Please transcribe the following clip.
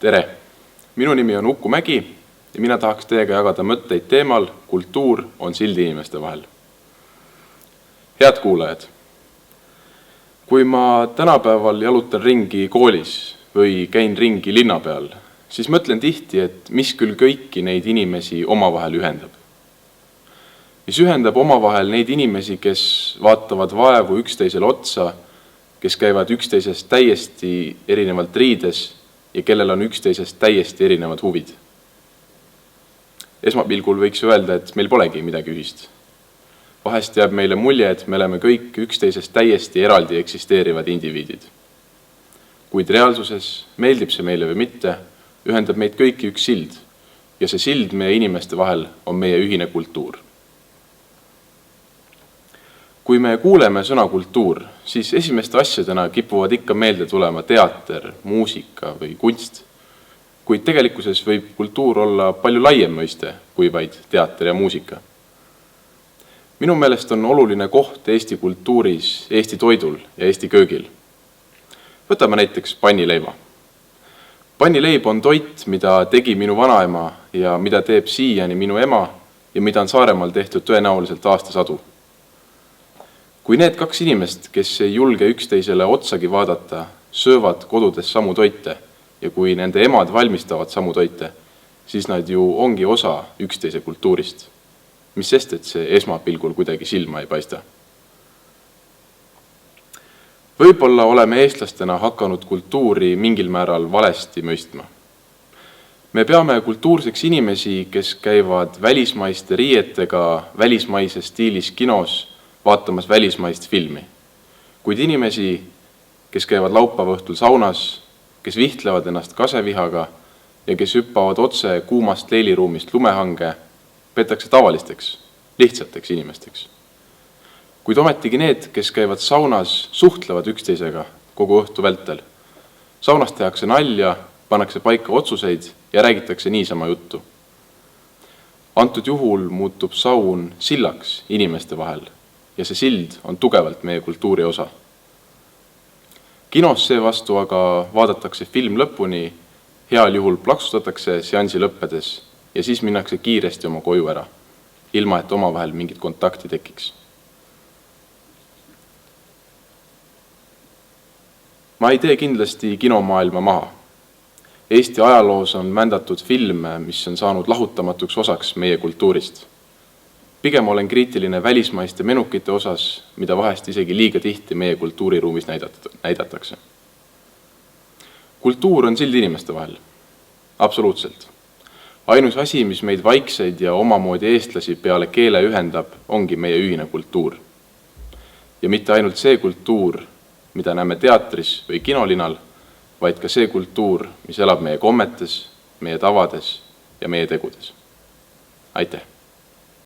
Tere! Minu nimi on Uku Mägi ja mina tahaks teiega jagada mõtteid teemal kultuur on sild inimeste vahel. Head kuulajad! Kui ma tänapäeval jalutan ringi koolis või käin ringi linna peal, siis mõtlen tihti, et mis küll kõiki neid inimesi omavahel ühendab. Mis ühendab omavahel neid inimesi, kes vaatavad vaevu üksteisele otsa, kes käivad üksteisest täiesti erinevalt riides ja kellel on üksteisest täiesti erinevad huvid. Esmapilgul võiks öelda, et meil polegi midagi ühist. Vahest jääb meile mulje, et me oleme kõik üksteisest täiesti eraldi eksisteerivad indiviidid. Kuid reaalsuses, meeldib see meile või mitte, ühendab meid kõiki üks sild ja see sild meie inimeste vahel on meie ühine kultuur. Kui me kuuleme sõna kultuur, siis esimeste asjadena kipuvad ikka meelde tulema teater, muusika või kunst. Kuid tegelikkuses võib kultuur olla palju laiem mõiste kui vaid teater ja muusika. Minu meelest on oluline koht Eesti kultuuris, Eesti toidul ja Eesti köögil. Võtame näiteks pannileiva. Pannileib on toit, mida tegi minu vanaema ja mida teeb siiani minu ema ja mida on Saaremaal tehtud tõenäoliselt aastasadu. Kui need kaks inimest, kes ei julge üksteisele otsagi vaadata, söövad kodudes samu toite ja kui nende emad valmistavad samu toite, siis nad ju ongi osa üksteise kultuurist. Mis sest, et see esmapilgul kuidagi silma ei paista. Võib-olla oleme eestlastena hakanud kultuuri mingil määral valesti mõistma. Me peame kultuurseks inimesi, kes käivad välismaiste riietega välismaises stiilis kinos vaatamas välismaist filmi. Kuid inimesi, kes käivad laupäeva õhtul saunas, kes vihtlevad ennast kasevihaga ja kes hüppavad otse kuumast leiliruumist lumehange, peetakse tavalisteks, lihtsateks inimesteks. Kuid ometigi need, kes käivad saunas, suhtlevad üksteisega kogu õhtu vältel. Saunas tehakse nalja, pannakse paika otsuseid ja räägitakse niisama juttu. Antud juhul muutub saun sillaks inimeste vahel ja see sild on tugevalt meie kultuuri osa. Kinos seevastu aga vaadatakse film lõpuni, heal juhul plaksustatakse seansi lõppedes ja siis minnakse kiiresti oma koju ära, ilma et omavahel mingit kontakti tekiks. Ma ei tee kindlasti kinomaailma maha. Eesti ajaloos on mändatud filme, mis on saanud lahutamatuks osaks meie kultuurist. Pigem olen kriitiline välismaiste menukite osas, mida vahest isegi liiga tihti meie kultuuriruumis näidatakse. Kultuur on sild inimeste vahel. Absoluutselt. Ainus asi, mis meid vaikseid ja omamoodi eestlasi peale keele ühendab, ongi meie ühine kultuur. Ja mitte ainult see kultuur, mida näeme teatris või kinolinal, vaid ka see kultuur, mis elab meie kommetes, meie tavades ja meie tegudes. Aitäh!